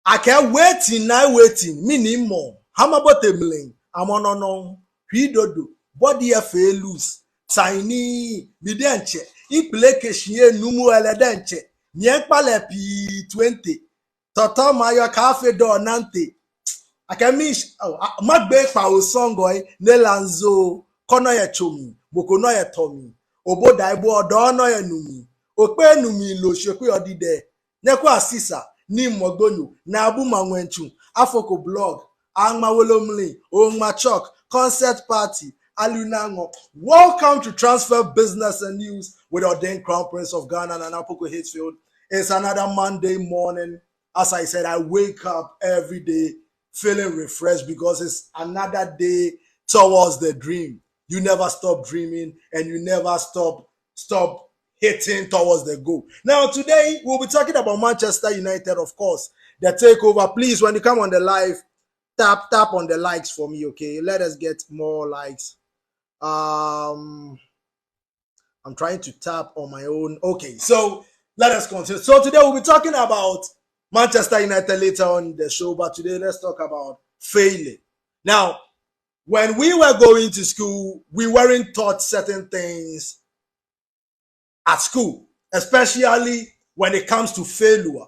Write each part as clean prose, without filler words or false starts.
I can't waiting, now waiting, meaning more. How about the milling? I'm on no. Hidodo, body a fair loose. Tiny, bidenche. Implication numu eledenche. Nyankpale P20. Toto mayo cafe do nante. I can miss Magbe Pao Songoy, Nelanzo, Konoya Chomi, Bokonoya Tommy, Obo Daibo, Donoya Numi, Ope Numi, Lo Shoku Odide, Nekwa Sisa, Nim Mogonu, Nabu Mangwenchu, Afoko Blog, Angma Wolomli, Ongma Chok, Concert Party, Alunango. Welcome to Transfer Business and News with Ordained Crown Prince of Ghana and Poku-Hitzfield. It's another Monday morning. As I said, I wake up every day feeling refreshed because it's another day towards the dream. You never stop dreaming and you never stop hitting towards the goal. Now, today we'll be talking about Manchester United, of course, the takeover. Please, when you come on the live, tap on the likes for me, okay? Let us get more likes. I'm trying to tap on my own. Okay, so let us continue. So today we'll be talking about Manchester United later on in the show, but today let's talk about failing. Now, when we were going to school, we weren't taught certain things at school, especially when it comes to failure.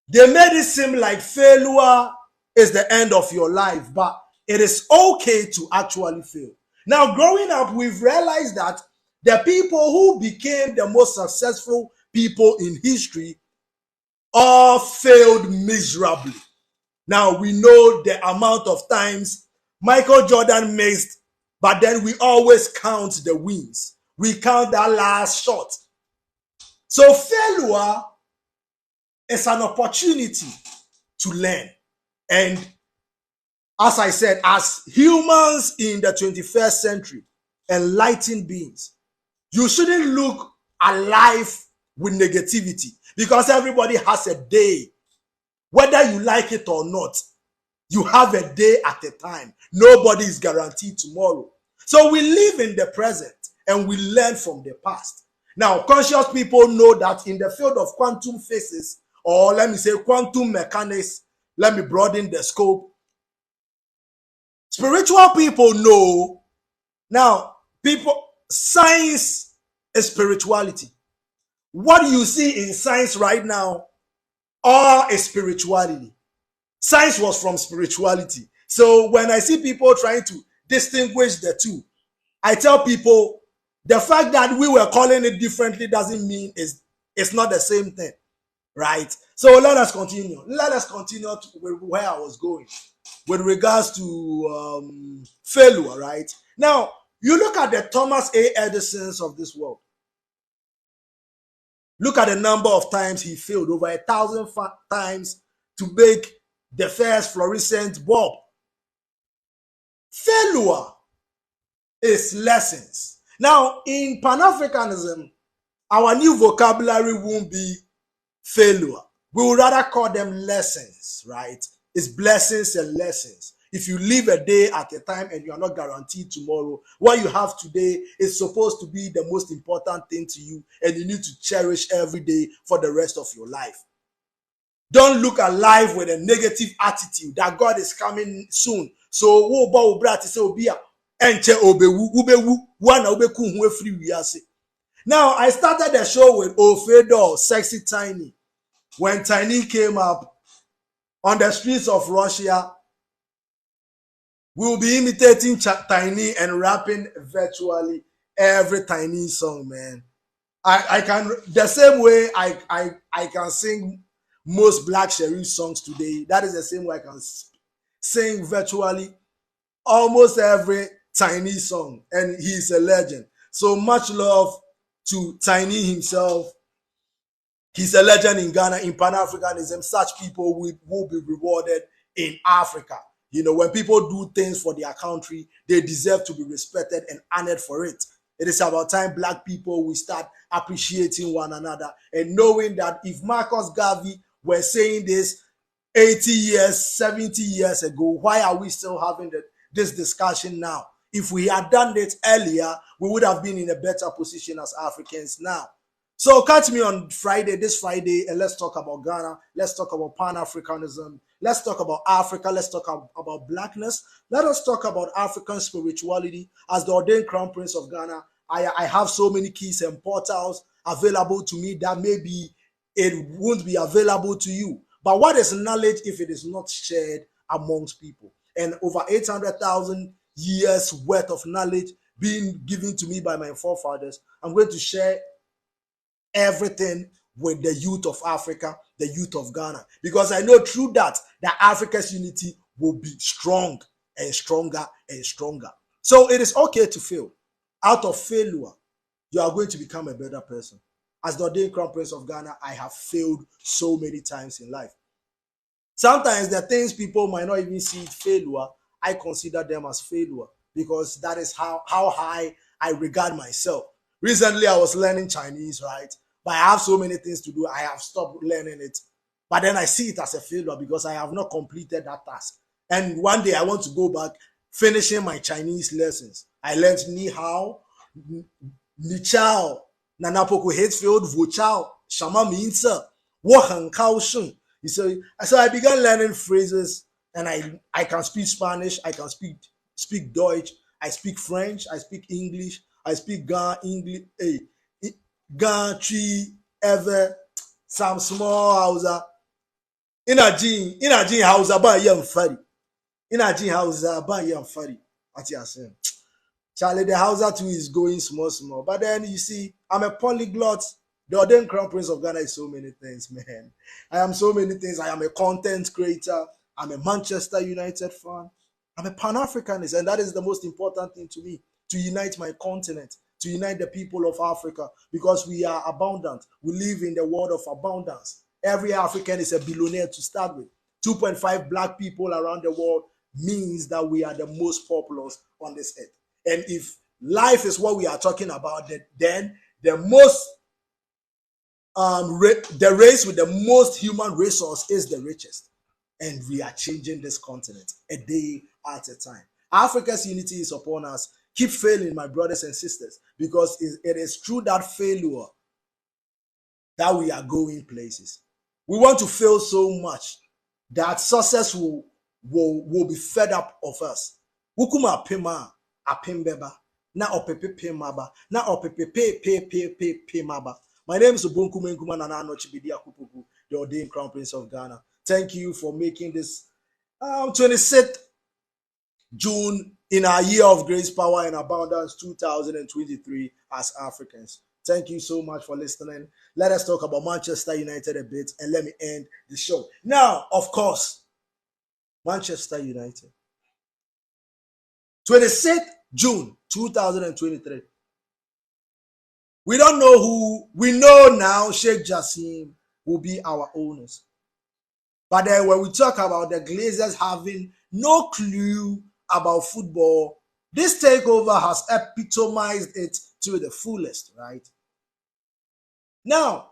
They made it seem like failure is the end of your life, but it is okay to actually fail. Now, growing up, we've realized that the people who became the most successful people in history all failed miserably. Now, we know the amount of times Michael Jordan missed, but then we always count the wins. We count that last shot. So failure is an opportunity to learn. And as I said, as humans in the 21st century, enlightened beings, you shouldn't look at life with negativity because everybody has a day. Whether you like it or not, you have a day at a time. Nobody is guaranteed tomorrow. So we live in the present and we learn from the past. Now, conscious people know that in the field of quantum physics, or let me say quantum mechanics, let me broaden the scope. Spiritual people know. Now, science is spirituality. What you see in science right now, all is spirituality. Science was from spirituality. So when I see people trying to distinguish the two, I tell people the fact that we were calling it differently doesn't mean it's not the same thing, right? So let us continue. Let us continue with where I was going with regards to failure, right? Now, you look at the Thomas A. Edisons of this world. Look at the number of times he failed, over 1,000 times to make the first fluorescent bulb. Failure is lessons. Now, in Pan-Africanism, our new vocabulary won't be failure. We would rather call them lessons, right? It's blessings and lessons. If you live a day at a time and you are not guaranteed tomorrow, what you have today is supposed to be the most important thing to you, and you need to cherish every day for the rest of your life. Don't look at life with a negative attitude that God is coming soon. So, now, I started the show with Ofedo, Sexy Tiny. When Tiny came up on the streets of Russia, we will be imitating Tiny and rapping virtually every Tiny song, man. I can, the same way I can sing most Black Sherif songs today. That is the same way I can sing virtually almost every Tiny song, and he's a legend. So much love to Tiny himself. He's a legend in Ghana, in Pan-Africanism. Such people will be rewarded in Africa. You know, when people do things for their country, they deserve to be respected and honored for it. It is about time Black people will start appreciating one another and knowing that if Marcus Garvey were saying this 80 years, 70 years ago, why are we still having this discussion now? If we had done it earlier, we would have been in a better position as Africans now. So catch me on Friday, this Friday, and let's talk about Ghana. Let's talk about Pan-Africanism. Let's talk about Africa. Let's talk about blackness. Let us talk about African spirituality. As the ordained crown prince of Ghana, I have so many keys and portals available to me that maybe it won't be available to you. But what is knowledge if it is not shared amongst people? And over 800,000 years worth of knowledge being given to me by my forefathers, I'm going to share everything with the youth of Africa, the youth of Ghana, because I know through that Africa's unity will be strong and stronger and stronger. So it is okay to fail. Out of failure, you are going to become a better person. As the ordained crown prince of Ghana, I have failed so many times in life. Sometimes the things people might not even see failure, I consider them as failure because that is how high I regard myself. Recently, I was learning Chinese, right? But I have so many things to do. I have stopped learning it. But then I see it as a failure because I have not completed that task. And one day I want to go back, finishing my Chinese lessons. I learned Ni Hao, Ni Chao, Nana Poku-Hitzfield, Wu Chao, Shama Minsa, Wo Heng Kao Shun. So I began learning phrases, and I can speak Spanish, I can speak Deutsch, I speak French, I speak English, I speak Ga English, Ga Chi, ever, some small Hausa. In a Jin Hausa, ba yam fari. In a Jin Hausa, ba yam fari. What you are saying? Charlie, the Hausa too is going small. But then you see, I'm a polyglot. The ordained crown prince of Ghana is so many things, man. I am so many things. I am a content creator. I'm a Manchester United fan. I'm a Pan-Africanist, and that is the most important thing to me, to unite my continent, to unite the people of Africa, because we are abundant. We live in the world of abundance. Every African is a billionaire to start with. 2.5 black people around the world means that we are the most populous on this earth. And if life is what we are talking about, then the most the race with the most human resource is the richest. And we are changing this continent a day at a time. Africa's unity is upon us. Keep failing, my brothers and sisters, because it is through that failure that we are going places. We want to fail so much that success will be fed up of us. Wukuma pema apimbeba na opepe pemaba na opepe pemaba. My name is Obonku Menkuma Nana Anochi Bediako-Poku, the ordained crown prince of Ghana. Thank you for making this 26th June in our year of grace, power, and abundance 2023 as Africans. Thank you so much for listening. Let us talk about Manchester United a bit, and let me end the show. Now, of course, Manchester United. 26th June 2023. We don't know who. We know now Sheikh Jassim will be our owners. But then when we talk about the Glazers having no clue about football, this takeover has epitomized it to the fullest, right? Now,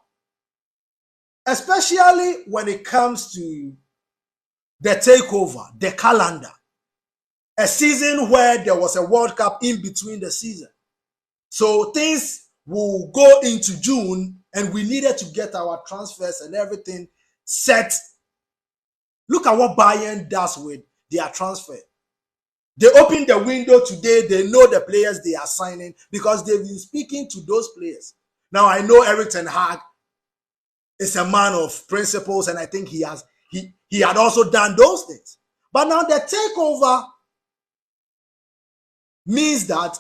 especially when it comes to the takeover, the calendar, a season where there was a World Cup in between the season. So things will go into June, and we needed to get our transfers and everything set. Look at what Bayern does with their transfer. They open the window today. They know the players they are signing because they've been speaking to those players. Now, I know Erik ten Hag is a man of principles, and I think he had also done those things. But now the takeover means that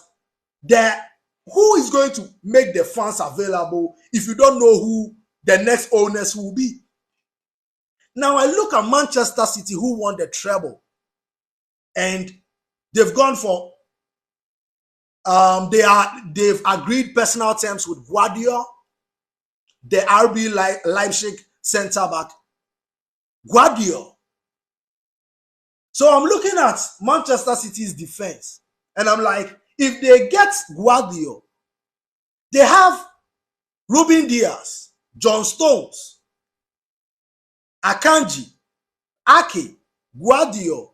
who is going to make the funds available if you don't know who the next owners will be? Now I look at Manchester City, who won the treble, and they've gone for they've agreed personal terms with Guardiola, the RB Leipzig center back Guardiola. So I'm looking at Manchester City's defense, and I'm like, if they get Guardiola, they have Ruben Dias, John Stones, Akanji, Ake, Guardiola.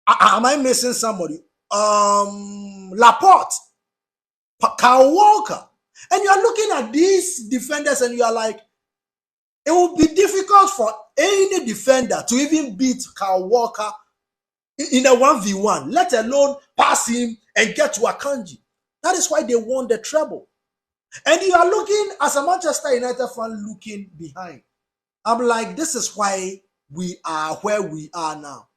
Am I missing somebody? Laporte, Kyle Walker. And you are looking at these defenders and you are like, it will be difficult for any defender to even beat Kyle Walker in a 1v1, let alone pass him and get to Akanji. That is why they won the treble. And you are looking, as a Manchester United fan, looking behind. I'm like, this is why we are where we are now,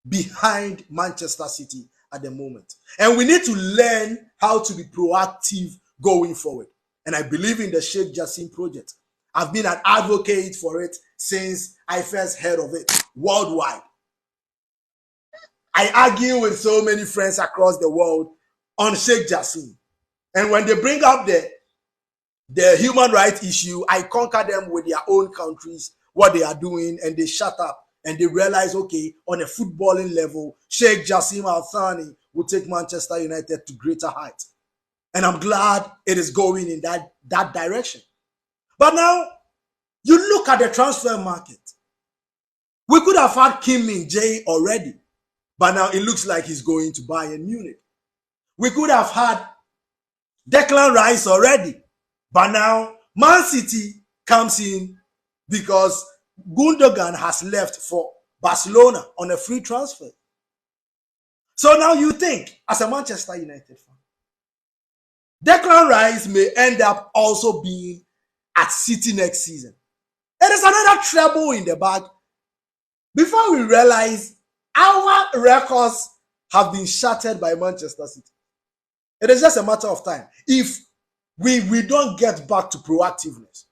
behind Manchester City at the moment. And we need to learn how to be proactive going forward. And I believe in the Sheikh Jassim project. I've been an advocate for it since I first heard of it worldwide. I argue with so many friends across the world on Sheikh Jassim. And when they bring up the human rights issue, I conquer them with their own countries, what they are doing, and they shut up. And they realize, okay, on a footballing level, Sheikh Jassim Al Thani will take Manchester United to greater heights. And I'm glad it is going in that direction. But now, you look at the transfer market. We could have had Kim Min-jae already, but now it looks like he's going to Bayern Munich. We could have had Declan Rice already, but now Man City comes in because Gundogan has left for Barcelona on a free transfer. So now you think, as a Manchester United fan, Declan Rice may end up also being at City next season. It is another treble in the bag. Before we realize, our records have been shattered by Manchester City. It is just a matter of time. If we don't get back to proactiveness.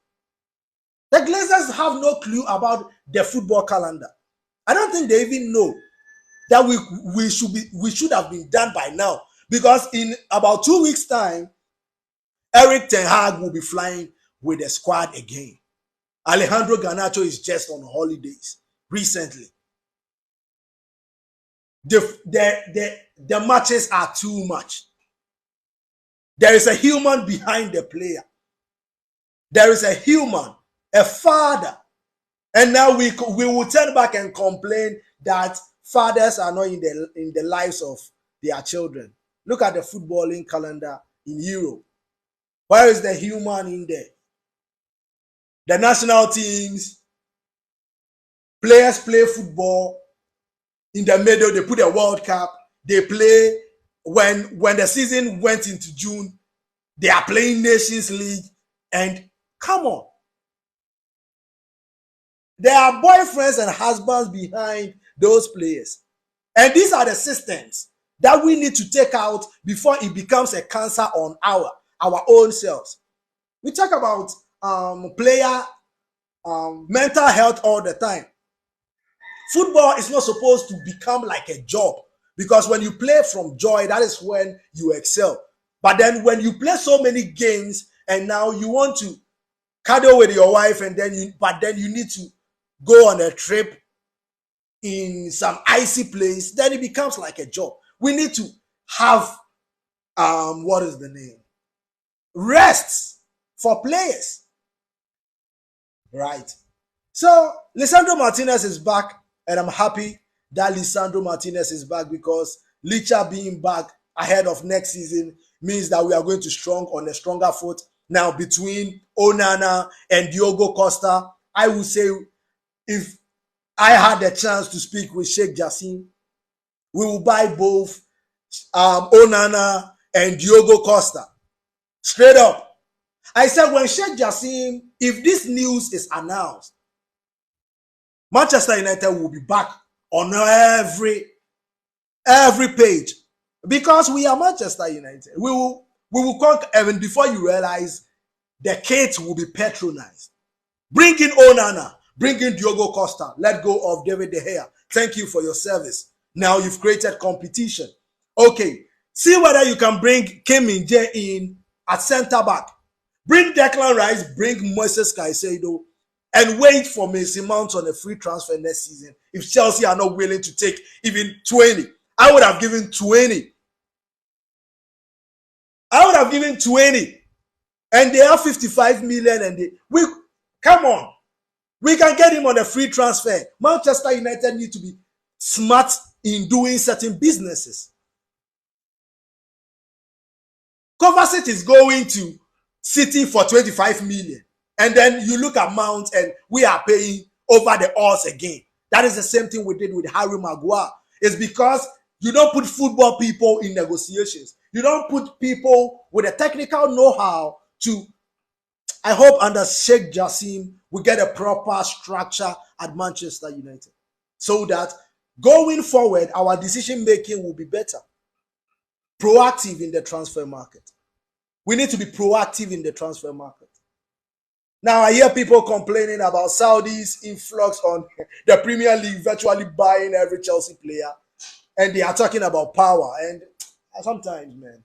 The Glazers have no clue about the football calendar. I don't think they even know that we should have been done by now. Because in about 2 weeks' time, Eric Ten Hag will be flying with the squad again. Alejandro Garnacho is just on holidays recently. The matches are too much. There is a human behind the player. There is a human, a father. And now we will turn back and complain that fathers are not in the lives of their children. Look at the footballing calendar in Europe. Where is the human in there? The national teams, players play football. In the middle, they put a World Cup. They play when the season went into June. They are playing Nations League. And come on. There are boyfriends and husbands behind those players. And these are the systems that we need to take out before it becomes a cancer on our own selves. We talk about player mental health all the time. Football is not supposed to become like a job, because when you play from joy, that is when you excel. But then when you play so many games and now you want to cuddle with your wife and then you need to go on a trip in some icy place, then it becomes like a job. We need to have what is the name? Rest for players. Right. So Lisandro Martinez is back, and I'm happy that Lisandro Martinez is back, because Licha being back ahead of next season means that we are going to strong on a stronger foot. Now, between Onana and Diogo Costa, I would say if I had the chance to speak with Sheikh Jassim, we will buy both Onana and Diogo Costa. Straight up. I said, when Sheikh Jassim, if this news is announced, Manchester United will be back on every page, because we are Manchester United. We will conquer, even before you realize, the kids will be patronized. Bring in Onana, bring in Diogo Costa, let go of David De Gea. Thank you for your service. Now you've created competition. Okay, see whether you can bring Kim Min-jae in at center back. Bring Declan Rice, bring Moises Caicedo, and wait for Mason Mount on a free transfer next season. If Chelsea are not willing to take even 20, I would have given 20. I would have given 20. And they have 55 million, and come on. We can get him on a free transfer. Manchester United need to be smart in doing certain businesses. Kovacic is going to City for 25 million. And then you look at Mount and we are paying over the odds again. That is the same thing we did with Harry Maguire. It's because you don't put football people in negotiations. You don't put people with a technical know-how to. I hope under Sheikh Jassim we get a proper structure at Manchester United so that going forward our decision making will be better. Proactive in the transfer market. We need to be proactive in the transfer market. Now I hear people complaining about Saudi's influx on the Premier League virtually buying every Chelsea player, and they are talking about power. And sometimes, man,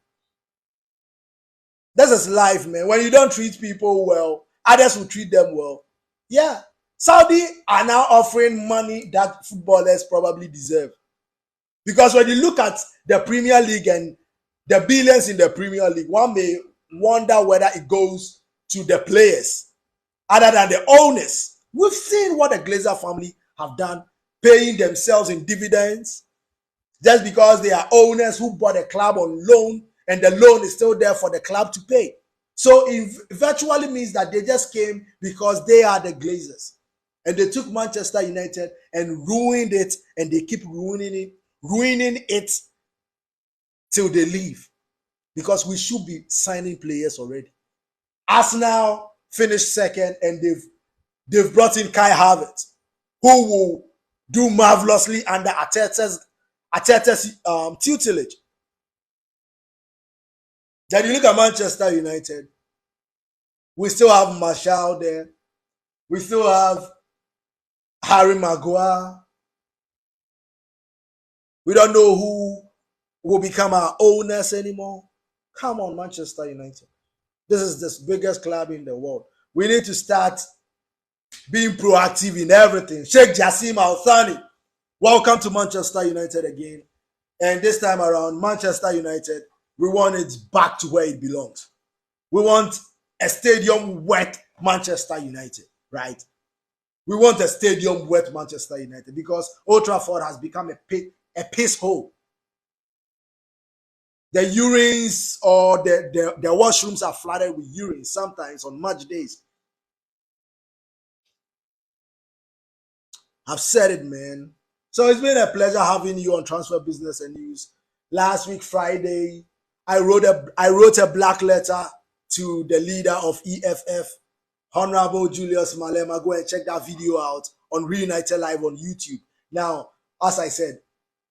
this is life, man. When you don't treat people well, others will treat them well. Yeah, Saudi are now offering money that footballers probably deserve. Because when you look at the Premier League and the billions in the Premier League, one may wonder whether it goes to the players other than the owners. We've seen what the Glazer family have done, paying themselves in dividends just because they are owners who bought a club on loan and the loan is still there for the club to pay. So it virtually means that they just came because they are the Glazers. And they took Manchester United and ruined it, and they keep ruining it till they leave. Because we should be signing players already. Arsenal finished second, and they've brought in Kai Havertz, who will do marvelously under Arteta's tutelage. Then you look at Manchester United. We still have Martial there. We still have Harry Maguire. We don't know who will become our owners anymore. Come on, Manchester United. This is the biggest club in the world. We need to start being proactive in everything. Sheikh Jassim Al-Thani, welcome to Manchester United again. And this time around, Manchester United, we want it back to where it belongs. We want a stadium wet Manchester United, right? We want a stadium wet Manchester United because Old Trafford has become a piss hole. The urines or the washrooms are flooded with urine sometimes on match days. I've said it, man. So it's been a pleasure having you on Transfer Business and News. Last week, Friday, I wrote a black letter to the leader of EFF, Honorable Julius Malema. Go and check that video out on Reunited Live on YouTube. Now, as I said,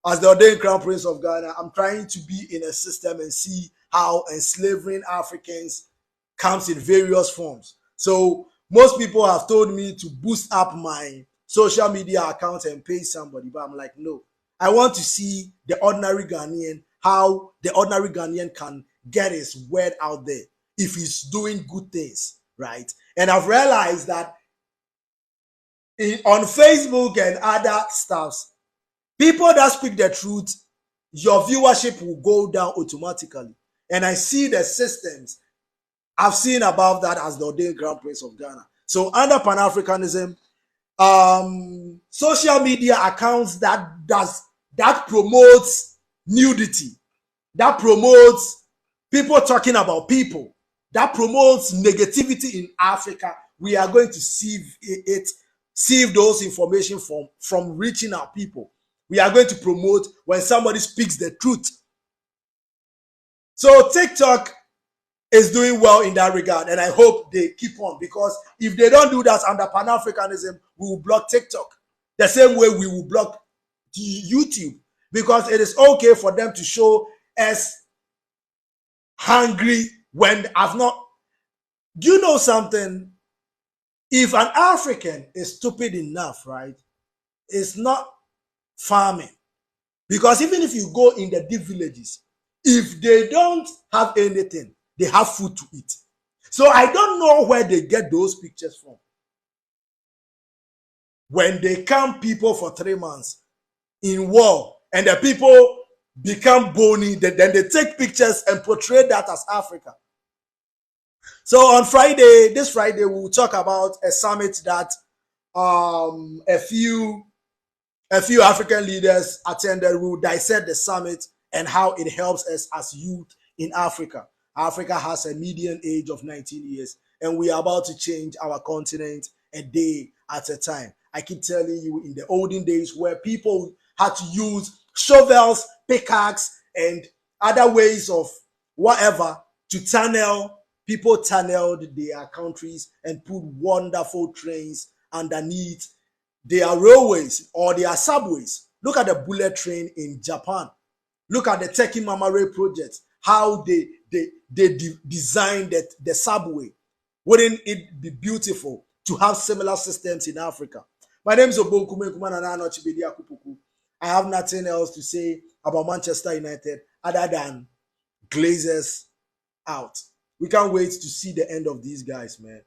as the ordained Crown Prince of Ghana, I'm trying to be in a system and see how enslaving Africans comes in various forms. So most people have told me to boost up my social media account and pay somebody, but I'm like, no. I want to see the ordinary Ghanaian, how the ordinary Ghanaian can get his word out there if he's doing good things, right? And I've realized that on Facebook and other stuffs, people that speak the truth, your viewership will go down automatically. And I see the systems. I've seen above that as the ordained Grand Prince of Ghana. So under Pan-Africanism, social media accounts that promotes nudity, that promotes people talking about people, that promotes negativity in Africa, we are going to sieve those information from reaching our people. We are going to promote when somebody speaks the truth. So TikTok is doing well in that regard, and I hope they keep on, because if they don't do that under Pan-Africanism, we will block TikTok the same way we will block YouTube, because it is okay for them to show us hungry when I've not. Do you know something? If an African is stupid enough, right, it's not farming. Because even if you go in the deep villages, if they don't have anything, they have food to eat. So I don't know where they get those pictures from. When they camp people for 3 months in war and the people become bony, then they take pictures and portray that as Africa. So on this Friday, we'll talk about a summit that a few African leaders attended. We'll dissect the summit and how it helps us as youth in Africa. Africa has a median age of 19 years, and we are about to change our continent a day at a time. I keep telling you, in the olden days where people had to use shovels, pickaxe, and other ways of whatever to tunnel, people tunneled their countries and put wonderful trains underneath their railways or their subways. Look at the bullet train in Japan. Look at the Teki Mamare project, how they designed the subway. Wouldn't it be beautiful to have similar systems in Africa? My name is Bediako-Poku. I have nothing else to say about Manchester United other than Glazers out. We can't wait to see the end of these guys, man.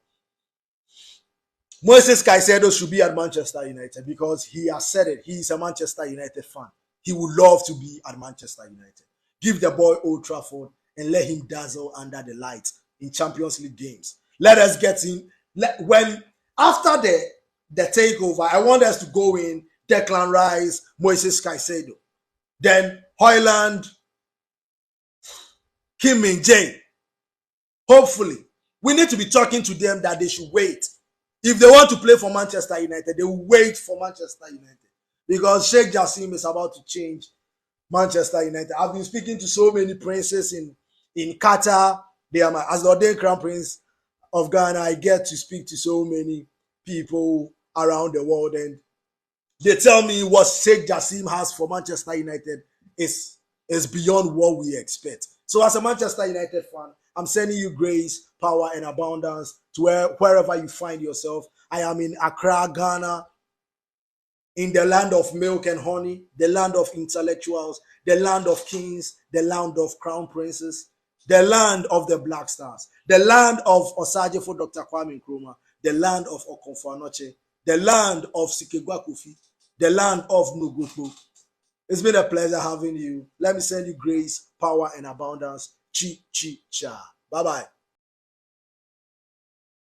Moises Caicedo should be at Manchester United because he has said it. He is a Manchester United fan. He would love to be at Manchester United. Give the boy Old Trafford and let him dazzle under the lights in Champions League games. Let us get in. After the takeover, I want us to go in Declan Rice, Moises Caicedo, then Højlund, Kim Min-jae. Hopefully, we need to be talking to them that they should wait. If they want to play for Manchester United, they will wait for Manchester United because Sheikh Jassim is about to change Manchester United. I've been speaking to so many princes in Qatar. They are as the ordained crown prince of Ghana. I get to speak to so many people around the world, and they tell me what Sheikh Jassim has for Manchester United is beyond what we expect. So as a Manchester United fan, I'm sending you grace, power, and abundance to wherever you find yourself. I am in Accra, Ghana, in the land of milk and honey, the land of intellectuals, the land of kings, the land of crown princes, the land of the Black Stars, the land of Osajefo Dr. Kwame Nkrumah, the land of Okonfo Anoche, the land of Sikegwa Kofi, the land of Nogopo. It's been a pleasure having you. Let me send you grace, power, and abundance. Chi, chi, cha. Bye-bye.